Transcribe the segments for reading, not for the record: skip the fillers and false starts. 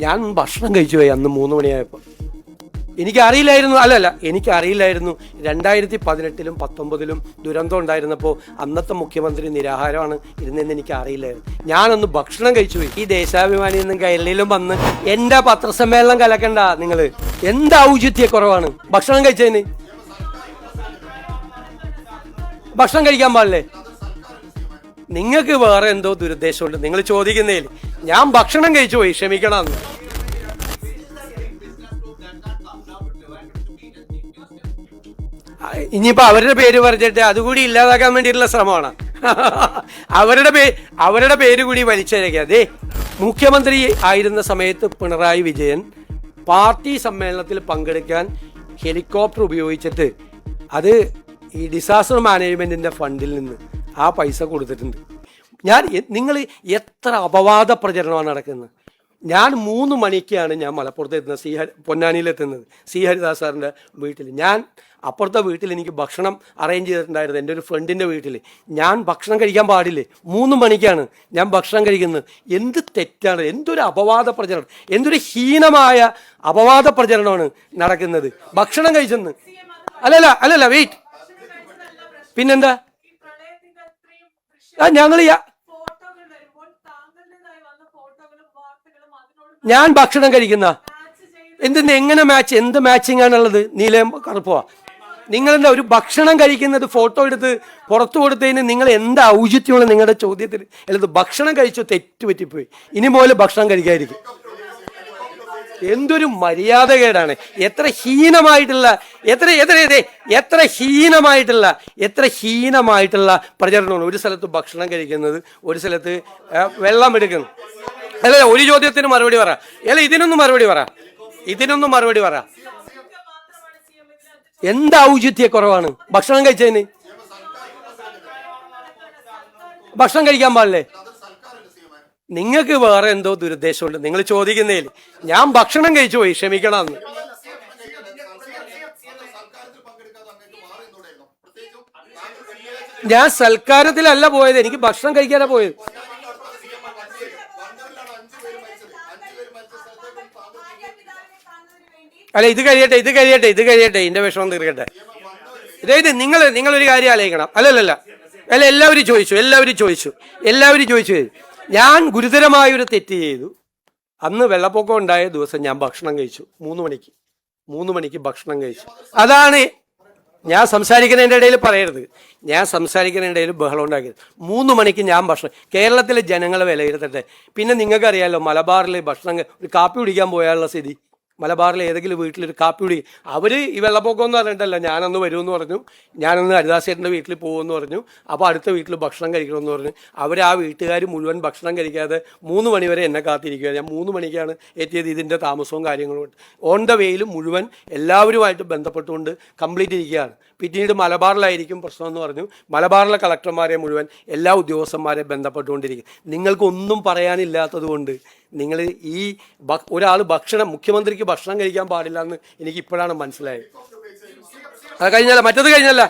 ഞാൻ ഭക്ഷണം കഴിച്ചു പോയി അന്ന് 3 മണിയായപ്പോൾ. എനിക്കറിയില്ലായിരുന്നു, എനിക്കറിയില്ലായിരുന്നു 2018-ലും 2019-ലും ദുരന്തം ഉണ്ടായിരുന്നപ്പോൾ അന്നത്തെ മുഖ്യമന്ത്രി നിരാഹാരമാണ് ഇരുന്നതെന്ന് എനിക്ക് അറിയില്ലായിരുന്നു. ഞാനൊന്ന് ഭക്ഷണം കഴിച്ചു പോയി. ഈ ദേശാഭിമാനിയിൽ നിന്നും കേരളയിലും വന്ന് എൻ്റെ പത്രസമ്മേളനം കലക്കണ്ട നിങ്ങൾ. എന്ത് ഔചിത്യക്കുറവാണ് ഭക്ഷണം കഴിച്ചതിന്. ഭക്ഷണം കഴിക്കാൻ പാടില്ലേ? നിങ്ങൾക്ക് വേറെ എന്തോ ദുരുദ്ദേശമുണ്ട് നിങ്ങൾ ചോദിക്കുന്നതിൽ. ഞാൻ ഭക്ഷണം കഴിച്ചു പോയി, ക്ഷമിക്കണം. ഇനിയിപ്പോ അവരുടെ പേര് പറഞ്ഞിട്ട് അതുകൂടി ഇല്ലാതാക്കാൻ വേണ്ടിയിട്ടുള്ള ശ്രമമാണ്. അവരുടെ പേര് കൂടി വലിച്ചഴക്കുക. അതെ, മുഖ്യമന്ത്രി ആയിരുന്ന സമയത്ത് പിണറായി വിജയൻ പാർട്ടി സമ്മേളനത്തിൽ പങ്കെടുക്കാൻ ഹെലികോപ്റ്റർ ഉപയോഗിച്ചിട്ട് അത് ഈ ഡിസാസ്റ്റർ മാനേജ്മെന്റിന്റെ ഫണ്ടിൽ നിന്ന് ആ പൈസ കൊടുത്തിട്ടുണ്ട്. നിങ്ങൾ എത്ര അപവാദ പ്രചരണമാണ് നടക്കുന്നത്. ഞാൻ 3 മണിക്കാണ് ഞാൻ മലപ്പുറത്ത് എത്തുന്നത്, പൊന്നാനിയിലെത്തുന്നത്, സി ഹരിദാസ് സാറിൻ്റെ വീട്ടിൽ. ഞാൻ അപ്പുറത്തെ വീട്ടിൽ എനിക്ക് ഭക്ഷണം അറേഞ്ച് ചെയ്തിട്ടുണ്ടായിരുന്നു, എൻ്റെ ഒരു ഫ്രണ്ടിൻ്റെ വീട്ടിൽ. ഞാൻ ഭക്ഷണം കഴിക്കാൻ പാടില്ലേ? 3 മണിക്കാണ് ഞാൻ ഭക്ഷണം കഴിക്കുന്നത്. എന്ത് തെറ്റാണ്, എന്തൊരു അപവാദ പ്രചരണം, എന്തൊരു ഹീനമായ അപവാദ പ്രചരണമാണ് നടക്കുന്നത്. ഭക്ഷണം കഴിച്ചെന്ന് അല്ലല്ല വെയിറ്റ്, പിന്നെന്താ? ഞങ്ങൾ ഞാൻ ഭക്ഷണം കഴിക്കുന്ന എങ്ങനെ മാച്ച്, എന്ത് മാച്ചിങ് ആണുള്ളത്? നീലയും കറുപ്പോ? നിങ്ങളെന്താ ഒരു ഭക്ഷണം കഴിക്കുന്നത് ഫോട്ടോ എടുത്ത് പുറത്തു കൊടുത്തതിന് നിങ്ങൾ എന്താ ഔചിത്യമുള്ള നിങ്ങളുടെ ചോദ്യത്തിൽ? അല്ലത് ഭക്ഷണം കഴിച്ചോ, തെറ്റുപറ്റിപ്പോയി, ഇനി മുതൽ ഭക്ഷണം കഴിക്കാതിരിക്കും. എന്തൊരു മര്യാദകേടാണ്. എത്ര ഹീനമായിട്ടുള്ള പ്രചരണമാണ്. ഒരു സ്ഥലത്ത് ഭക്ഷണം കഴിക്കുന്നത്, ഒരു സ്ഥലത്ത് വെള്ളം എടുക്കുന്നു. ഒരു ചോദ്യത്തിന് മറുപടി പറ. ഇതിനൊന്നും മറുപടി പറ. എന്ത് ഔചിത്യക്കുറവാണ് ഭക്ഷണം കഴിച്ചതിന്. ഭക്ഷണം കഴിക്കാൻ പാടില്ലേ? നിങ്ങൾക്ക് വേറെ എന്തോ ദുരുദ്ദേശമുണ്ട് നിങ്ങൾ ചോദിക്കുന്നതിൽ. ഞാൻ ഭക്ഷണം കഴിച്ചു പോയി, ക്ഷമിക്കണം. ഞാൻ സൽക്കാരത്തിലല്ല പോയത്, എനിക്ക് ഭക്ഷണം കഴിക്കാനാ പോയത്. ഇത് കഴിയട്ടെ ഇതിന്റെ വിഷമം തീർക്കട്ടെ. അതായത് നിങ്ങളൊരു കാര്യം ആലോചിക്കണം. എല്ലാവരും ചോദിച്ചു. ഞാൻ ഗുരുതരമായൊരു തെറ്റ് ചെയ്തു. അന്ന് വെള്ളപ്പൊക്കം ഉണ്ടായ ദിവസം ഞാൻ ഭക്ഷണം കഴിച്ചു 3 മണിക്ക് ഭക്ഷണം കഴിച്ചു. അതാണ് ഞാൻ സംസാരിക്കുന്നതിൻ്റെ ഇടയിൽ പറയരുത്. ഞാൻ സംസാരിക്കുന്നതിൻ്റെ ഇടയിൽ ബഹളം ഉണ്ടാക്കിയത്. 3 മണിക്ക് ഞാൻ ഭക്ഷണം. കേരളത്തിലെ ജനങ്ങളെ വിലയിരുത്തട്ടെ. പിന്നെ നിങ്ങൾക്കറിയാമല്ലോ, മലബാറിൽ ഒരു കാപ്പി കുടിക്കാൻ പോയാലുള്ള സ്ഥിതി. മലബാറിൽ ഏതെങ്കിലും വീട്ടിലൊരു കാപ്പി കുടി, അവർ ഈ വെള്ളപ്പൊക്കം എന്ന് പറഞ്ഞിട്ടല്ല, ഞാനന്ന് വരുമെന്ന് പറഞ്ഞു, ഞാനന്ന് ഹരിദാസേട്ടൻ്റെ വീട്ടിൽ പോകുമെന്ന് പറഞ്ഞു. അപ്പോൾ അടുത്ത വീട്ടിൽ ഭക്ഷണം കഴിക്കണമെന്ന് പറഞ്ഞു. ആ വീട്ടുകാർ മുഴുവൻ ഭക്ഷണം കഴിക്കാതെ 3 മണി വരെ എന്നെ കാത്തിരിക്കുക. ഞാൻ 3 മണിക്കാണ് എത്തിയത്. ഇതിൻ്റെ താമസവും കാര്യങ്ങളും ഓൺ ദ വേയിൽ മുഴുവൻ എല്ലാവരുമായിട്ട് ബന്ധപ്പെട്ടുകൊണ്ട് കംപ്ലീറ്റ് ഇരിക്കുകയാണ്. പിന്നീട് മലബാറിലായിരിക്കും പ്രശ്നമെന്ന് പറഞ്ഞു. മലബാറിലെ കളക്ടർമാരെ മുഴുവൻ എല്ലാ ഉദ്യോഗസ്ഥന്മാരെ ബന്ധപ്പെട്ടുകൊണ്ടിരിക്കും. നിങ്ങൾക്കൊന്നും പറയാനില്ലാത്തത് കൊണ്ട് നിങ്ങൾ ഈ മുഖ്യമന്ത്രിക്ക് ഭക്ഷണം കഴിക്കാൻ പാടില്ല എന്ന് എനിക്ക് ഇപ്പോഴാണ് മനസ്സിലായത്. അത് കഴിഞ്ഞല്ല, മറ്റത് കഴിഞ്ഞല്ല.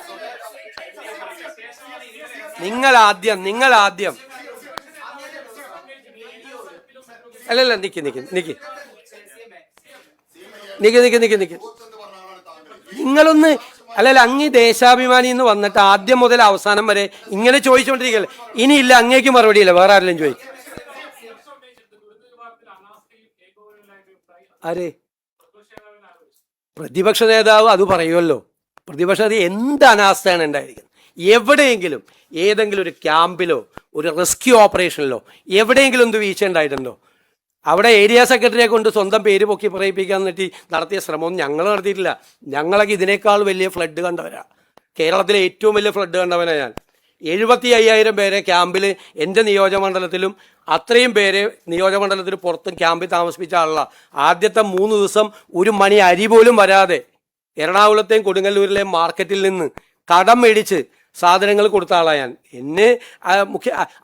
നിങ്ങൾ ആദ്യം നിക്ക് നിങ്ങളൊന്ന് അങ്ങ് ദേശാഭിമാനി എന്ന് വന്നിട്ട് ആദ്യം മുതൽ അവസാനം വരെ ഇങ്ങനെ ചോദിച്ചുകൊണ്ടിരിക്കല്ലേ. ഇനിയില്ല, അങ്ങേക്ക് മറുപടിയില്ല, വേറെ ആരെങ്കിലും ചോദിക്കും. പ്രതിപക്ഷ നേതാവ് അത് പറയുമല്ലോ. പ്രതിപക്ഷ നേതാവ് എന്ത് അനാസ്ഥയാണ് ഉണ്ടായിരിക്കുന്നത്. എവിടെയെങ്കിലും ഏതെങ്കിലും ഒരു ക്യാമ്പിലോ ഒരു റെസ്ക്യൂ ഓപ്പറേഷനിലോ എവിടെയെങ്കിലും എന്ത് വീഴ്ച ഉണ്ടായിട്ടുണ്ടോ? അവിടെ ഏരിയ സെക്രട്ടറിയെ കൊണ്ട് സ്വന്തം പേര് പൊക്കി പറയിപ്പിക്കാൻ വേണ്ടി നടത്തിയ ശ്രമമൊന്നും ഞങ്ങൾ നടത്തിയിട്ടില്ല. ഞങ്ങളൊക്കെ ഇതിനേക്കാൾ വലിയ ഫ്ലഡ് കണ്ടവരാ. കേരളത്തിലെ ഏറ്റവും വലിയ ഫ്ലഡ് കണ്ടവനാണ് ഞാൻ. 75,000 പേരെ ക്യാമ്പിൽ എൻ്റെ നിയോജകമണ്ഡലത്തിലും അത്രയും പേരെ നിയോജകമണ്ഡലത്തിന് പുറത്തും ക്യാമ്പിൽ താമസിപ്പിച്ച ആളാണ്. ആദ്യത്തെ 3 ദിവസം 1 മണി അരി പോലും വരാതെ എറണാകുളത്തെയും കൊടുങ്ങല്ലൂരിലെയും മാർക്കറ്റിൽ നിന്ന് കടം മേടിച്ച് സാധനങ്ങൾ കൊടുത്ത ആളാണ് ഞാൻ.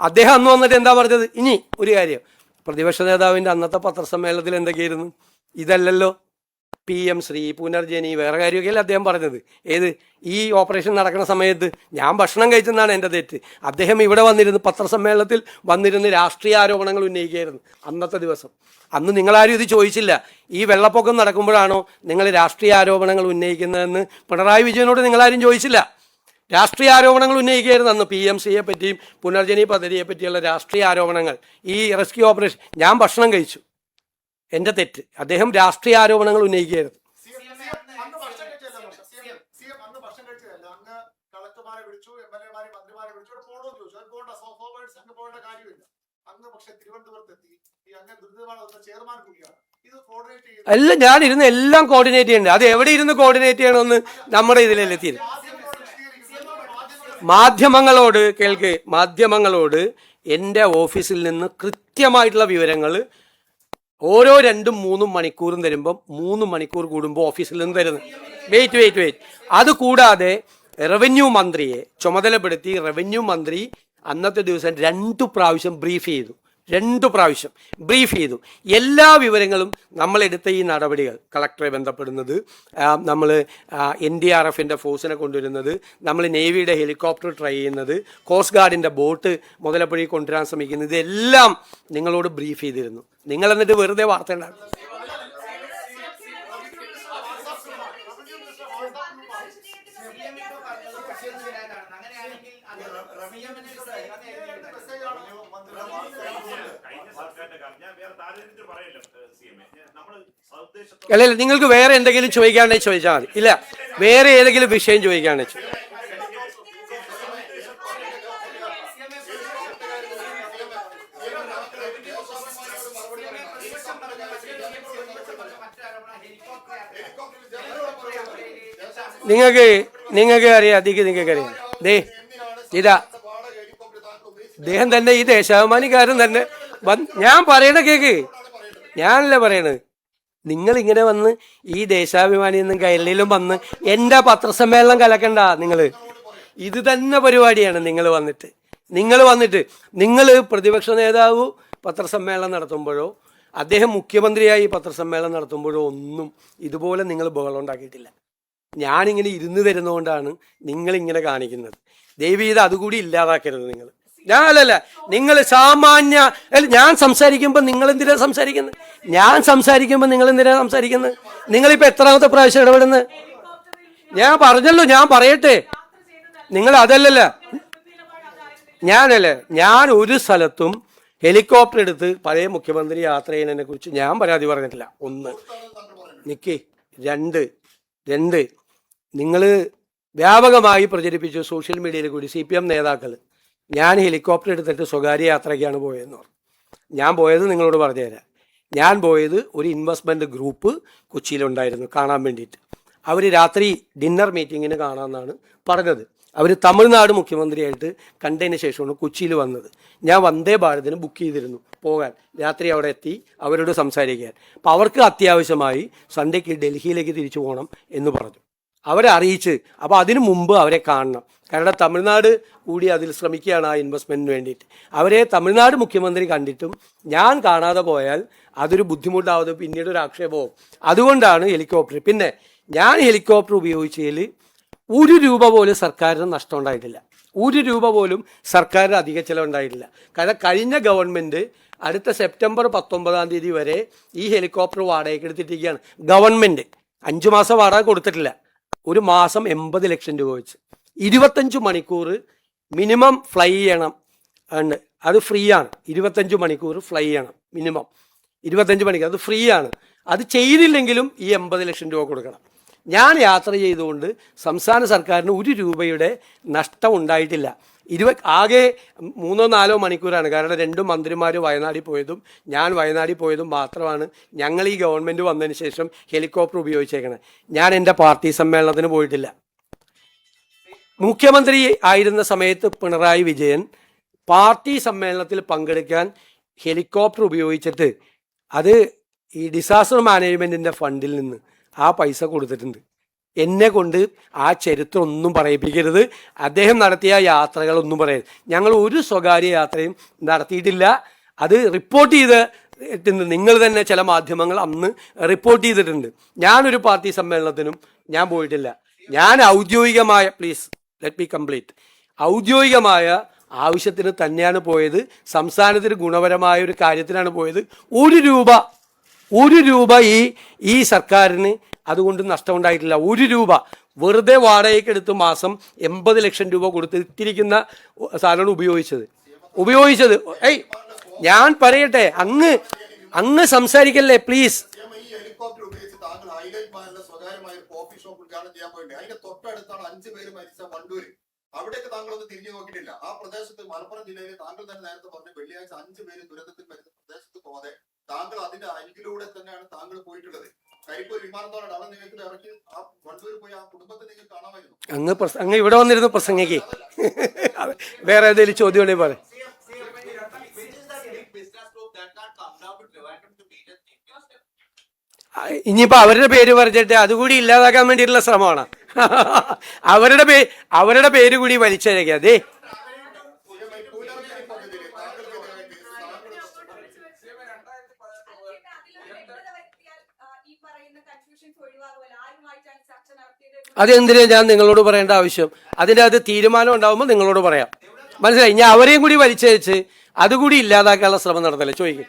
അദ്ദേഹം അന്ന് വന്നിട്ട് എന്താ പറഞ്ഞത്? ഇനി ഒരു കാര്യം, പ്രതിപക്ഷ നേതാവിൻ്റെ അന്നത്തെ പത്രസമ്മേളനത്തിൽ എന്തൊക്കെയായിരുന്നു? ഇതല്ലല്ലോ. PM ശ്രീ, പുനർജനി, വേറെ കാര്യമൊക്കെയല്ലേ അദ്ദേഹം പറഞ്ഞത്. ഏത് ഈ ഓപ്പറേഷൻ നടക്കുന്ന സമയത്ത് ഞാൻ ഭക്ഷണം കഴിച്ചെന്നാണ് എൻ്റെ തെറ്റ്. അദ്ദേഹം ഇവിടെ വന്നിരുന്ന് പത്രസമ്മേളനത്തിൽ വന്നിരുന്ന് രാഷ്ട്രീയ ആരോപണങ്ങൾ ഉന്നയിക്കുകയായിരുന്നു അന്നത്തെ ദിവസം. അന്ന് നിങ്ങളാരും ഇത് ചോദിച്ചില്ല. ഈ വെള്ളപ്പൊക്കം നടക്കുമ്പോഴാണോ നിങ്ങൾ രാഷ്ട്രീയ ആരോപണങ്ങൾ ഉന്നയിക്കുന്നതെന്ന് പിണറായി വിജയനോട് നിങ്ങളാരും ചോദിച്ചില്ല. രാഷ്ട്രീയ ആരോപണങ്ങൾ ഉന്നയിക്കുകയായിരുന്നു അന്ന്. PMCയെ പറ്റിയും പുനർജനി പദ്ധതിയെ പറ്റിയുള്ള രാഷ്ട്രീയ ആരോപണങ്ങൾ. ഈ റെസ്ക്യൂ ഓപ്പറേഷൻ ഞാൻ ഭക്ഷണം കഴിച്ചു, എൻ്റെ തെറ്റ്. അദ്ദേഹം രാഷ്ട്രീയ ആരോപണങ്ങൾ ഉന്നയിക്കുകയായിരുന്നു. അല്ല, ഞാൻ ഇരുന്ന് എല്ലാം കോർഡിനേറ്റ് ചെയ്യണ്ടേ. അത് എവിടെ ഇരുന്ന് കോർഡിനേറ്റ് ചെയ്യണമെന്ന് നമ്മുടെ ഇതിലല്ലേ തീരും. മാധ്യമങ്ങളോട് കേൾക്ക്, മാധ്യമങ്ങളോട് എൻ്റെ ഓഫീസിൽ നിന്ന് കൃത്യമായിട്ടുള്ള വിവരങ്ങൾ ഓരോ 2-3 മണിക്കൂറും തരുമ്പം 3 മണിക്കൂർ കൂടുമ്പോൾ ഓഫീസിൽ നിന്ന് തരുന്നത്. വെയിറ്റ്. അതുകൂടാതെ റവന്യൂ മന്ത്രിയെ ചുമതലപ്പെടുത്തി റവന്യൂ മന്ത്രി അന്നത്തെ ദിവസം 2 പ്രാവശ്യം ബ്രീഫ് ചെയ്തു. എല്ലാ വിവരങ്ങളും നമ്മളെടുത്ത ഈ നടപടികൾ, കളക്ടറെ ബന്ധപ്പെടുന്നത്, നമ്മൾ NDRFൻ്റെ ഫോഴ്സിനെ കൊണ്ടുവരുന്നത്, നമ്മൾ നേവിയുടെ ഹെലികോപ്റ്റർ ട്രൈ ചെയ്യുന്നത്, കോസ്റ്റ് ഗാർഡിൻ്റെ ബോട്ട് മുതലപ്പുഴയിൽ കൊണ്ടുവരാൻ ശ്രമിക്കുന്നത്, ഇതെല്ലാം നിങ്ങളോട് ബ്രീഫ് ചെയ്തിരുന്നു. നിങ്ങൾ എന്നിട്ട് വെറുതെ വാർത്ത ഉണ്ടാകും. അല്ല, നിങ്ങൾക്ക് വേറെ എന്തെങ്കിലും ചോദിക്കാണ്ടെങ്കിൽ ചോദിച്ചാൽ മതി. ഇല്ല, വേറെ ഏതെങ്കിലും വിഷയം ചോദിക്കാണ്ടെങ്കിൽ നിങ്ങൾക്ക് അറിയാം. നിങ്ങൾക്കറിയാം. അദ്ദേഹം തന്നെ ഈ ദേശാഭിമാനിക്കാരൻ തന്നെ ഞാൻ പറയണ കേക്ക്, ഞാനല്ലേ പറയണത്. നിങ്ങളിങ്ങനെ വന്ന് ഈ ദേശാഭിമാനി എന്നും കൈരളിയിലും വന്ന് എൻ്റെ പത്രസമ്മേളനം കലക്കണ്ട. ഇത് തന്നെ പരിപാടിയാണ്. നിങ്ങൾ പ്രതിപക്ഷ നേതാവ് പത്രസമ്മേളനം നടത്തുമ്പോഴോ അദ്ദേഹം മുഖ്യമന്ത്രിയായി പത്രസമ്മേളനം നടത്തുമ്പോഴോ ഒന്നും ഇതുപോലെ നിങ്ങൾ ബഹളം ഉണ്ടാക്കിയിട്ടില്ല. ഞാനിങ്ങനെ ഇരുന്ന് തരുന്നതുകൊണ്ടാണ് നിങ്ങളിങ്ങനെ കാണിക്കുന്നത്. ദയവ് ചെയ്ത് അതുകൂടി ഇല്ലാതാക്കരുത്. നിങ്ങൾ സാമാന്യ, ഞാൻ സംസാരിക്കുമ്പോൾ നിങ്ങൾ എന്തിനാ സംസാരിക്കുന്നത്? നിങ്ങളിപ്പോൾ എത്രാമത്തെ പ്രാവശ്യം ഇടപെടുന്നത്? ഞാൻ പറഞ്ഞല്ലോ, ഞാൻ പറയട്ടെ. നിങ്ങൾ അതല്ലല്ലോ, ഞാൻ ഒരു സ്ഥലത്തും ഹെലികോപ്റ്റർ എടുത്ത് പഴയ മുഖ്യമന്ത്രി യാത്ര ചെയ്യുന്നതിനെ കുറിച്ച് ഞാൻ പരാതി പറഞ്ഞിട്ടില്ല. 1 2 നിങ്ങൾ വ്യാപകമായി പ്രചരിപ്പിച്ചു സോഷ്യൽ മീഡിയയിൽ കൂടി CPM നേതാക്കൾ ഞാൻ ഹെലികോപ്റ്റർ എടുത്തിട്ട് സ്വകാര്യ യാത്രയ്ക്കാണ് പോയതെന്ന് പറഞ്ഞു. ഞാൻ പോയത് നിങ്ങളോട് പറഞ്ഞുതരാം. ഞാൻ പോയത് ഒരു ഇൻവെസ്റ്റ്മെൻറ്റ് ഗ്രൂപ്പ് കൊച്ചിയിലുണ്ടായിരുന്നു കാണാൻ വേണ്ടിയിട്ട്. അവർ രാത്രി ഡിന്നർ മീറ്റിങ്ങിന് കാണാമെന്നാണ് പറഞ്ഞത്. അവർ തമിഴ്നാട് മുഖ്യമന്ത്രിയായിട്ട് കണ്ടതിന് ശേഷമാണ് കൊച്ചിയിൽ വന്നത്. ഞാൻ വന്ദേ ഭാരതിന് ബുക്ക് ചെയ്തിരുന്നു പോകാൻ. രാത്രി അവിടെ എത്തി അവരോട് സംസാരിക്കാൻ. അപ്പോൾ അവർക്ക് അത്യാവശ്യമായി സൺഡേക്ക് ഡൽഹിയിലേക്ക് തിരിച്ചു പോകണം എന്ന് പറഞ്ഞു. അവരെ അറിയിച്ച്, അപ്പോൾ അതിനു മുമ്പ് അവരെ കാണണം. കാരണം തമിഴ്നാട് കൂടി അതിൽ ശ്രമിക്കുകയാണ് ആ ഇൻവെസ്റ്റ്മെൻറ്റിന് വേണ്ടിയിട്ട്. അവരെ തമിഴ്നാട് മുഖ്യമന്ത്രി കണ്ടിട്ടും ഞാൻ കാണാതെ പോയാൽ അതൊരു ബുദ്ധിമുട്ടാവുന്നത്, പിന്നീട് ഒരു ആക്ഷേപവും. അതുകൊണ്ടാണ് ഹെലികോപ്റ്റർ. പിന്നെ ഞാൻ ഹെലികോപ്റ്റർ ഉപയോഗിച്ചതിൽ 1 രൂപ പോലും സർക്കാരിന് നഷ്ടം ഉണ്ടായിട്ടില്ല. 1 രൂപ പോലും സർക്കാരിന് അധിക ചിലവുണ്ടായിട്ടില്ല. കാരണം കഴിഞ്ഞ ഗവൺമെൻറ് അടുത്ത സെപ്റ്റംബർ 19 വരെ ഈ ഹെലികോപ്റ്റർ വാടകയ്ക്ക് എടുത്തിട്ടിരിക്കുകയാണ്. ഗവൺമെൻറ് 5 മാസം വാടക കൊടുത്തിട്ടില്ല. ഒരു മാസം 80 ലക്ഷം രൂപ വെച്ച് 25 മണിക്കൂർ മിനിമം ഫ്ലൈ ചെയ്യണം. അത് ഫ്രീ ആണ്. 25 മണിക്കൂർ ഫ്ലൈ ചെയ്യണം മിനിമം. 25 മണിക്കൂർ അത് ഫ്രീ ആണ്. അത് ചെയ്തില്ലെങ്കിലും ഈ 80 ലക്ഷം രൂപ കൊടുക്കണം. ഞാൻ യാത്ര ചെയ്തുകൊണ്ട് സംസ്ഥാന സർക്കാരിന് 1 രൂപയുടെ നഷ്ടം ഉണ്ടായിട്ടില്ല. ആകെ 3-4 മണിക്കൂറാണ്. കാരണം 2 മന്ത്രിമാർ വയനാട്ടിൽ പോയതും ഞാൻ വയനാട്ടിൽ പോയതും മാത്രമാണ് ഞങ്ങൾ ഈ ഗവൺമെൻറ് വന്നതിന് ശേഷം ഹെലികോപ്റ്റർ ഉപയോഗിച്ചേക്കണത്. ഞാൻ എൻ്റെ പാർട്ടി സമ്മേളനത്തിന് പോയിട്ടില്ല. മുഖ്യമന്ത്രി ആയിരുന്ന സമയത്ത് പിണറായി വിജയൻ പാർട്ടി സമ്മേളനത്തിൽ പങ്കെടുക്കാൻ ഹെലികോപ്റ്റർ ഉപയോഗിച്ചിട്ട് അത് ഈ ഡിസാസ്റ്റർ മാനേജ്മെൻറ്റിൻ്റെ ഫണ്ടിൽ നിന്ന് ആ പൈസ കൊടുത്തിട്ടുണ്ട്. എന്നെ കൊണ്ട് ആ ചരിത്രം ഒന്നും പറയിപ്പിക്കരുത്. അദ്ദേഹം നടത്തിയ യാത്രകളൊന്നും പറയരുത്. ഞങ്ങൾ ഒരു സ്വകാര്യ യാത്രയും നടത്തിയിട്ടില്ല. അത് റിപ്പോർട്ട് ചെയ്ത് നിങ്ങൾ തന്നെ ചില മാധ്യമങ്ങൾ അന്ന് റിപ്പോർട്ട് ചെയ്തിട്ടുണ്ട്. ഞാനൊരു പാർട്ടി സമ്മേളനത്തിനും ഞാൻ പോയിട്ടില്ല. ഞാൻ ഔദ്യോഗികമായ, പ്ലീസ് ലെറ്റ് മീ കംപ്ലീറ്റ്, ഔദ്യോഗികമായ ആവശ്യത്തിന് തന്നെയാണ് പോയത്. സംസ്ഥാനത്തിന് ഗുണപരമായ ഒരു കാര്യത്തിനാണ് പോയത്. ഒരു രൂപ ഈ സർക്കാരിന് അതുകൊണ്ട് നഷ്ടമുണ്ടായിട്ടില്ല. 1 രൂപ വെറുതെ വാടകയ്ക്ക് എടുത്ത് മാസം 80 ലക്ഷം രൂപ കൊടുത്ത് ഇട്ടിരിക്കുന്ന സാധനമാണ് ഉപയോഗിച്ചത്. ഞാൻ പറയട്ടെ, അങ്ങ് സംസാരിക്കല്ലേ പ്ലീസ്. അവിടേക്ക് താങ്കളൊന്ന് തിരിഞ്ഞു നോക്കിയിട്ടില്ല. ആ പ്രദേശത്ത് മലപ്പുറം ജില്ലയിൽ താങ്കൾ തന്നെ നേരത്തെ പറഞ്ഞു വെള്ളിയാഴ്ച 5 പേര് ദുരന്തത്തിൽ മരിച്ച പ്രദേശത്ത് പോകാതെ താങ്കൾ അതിന്റെ അരികിലൂടെ തന്നെയാണ് താങ്കൾ പോയിട്ടുള്ളത്. കരിപ്പൂർ വിമാനത്തോടെ അവിടെ നിങ്ങൾക്ക് ഇറക്കി ആ വണ്ടൂർ പോയി ആ കുടുംബത്തെ നിങ്ങൾക്ക് കാണാമായിരുന്നു. അങ്ങ് ഇവിടെ വന്നിരുന്നു പ്രസംഗിക്ക്. വേറെ ഏതെങ്കിലും ചോദ്യം ഉണ്ടെങ്കിൽ പറ. ഇനിയിപ്പോ അവരുടെ പേര് പറഞ്ഞിട്ട് അതുകൂടി ഇല്ലാതാക്കാൻ വേണ്ടിയിട്ടുള്ള ശ്രമമാണ്. അവരുടെ പേര് കൂടി വലിച്ചഴക്കുക. അതെ, അതെന്തിനാ ഞാൻ നിങ്ങളോട് പറയേണ്ട ആവശ്യം? അതിൻ്റെ അത് തീരുമാനം ഉണ്ടാവുമ്പോൾ നിങ്ങളോട് പറയാം. മനസ്സിലായി? ഞാൻ അവരെയും കൂടി വലിച്ചയച്ച് അതുകൂടി ഇല്ലാതാക്കാനുള്ള ശ്രമം നടത്തല്ലേ ചോദിക്കും.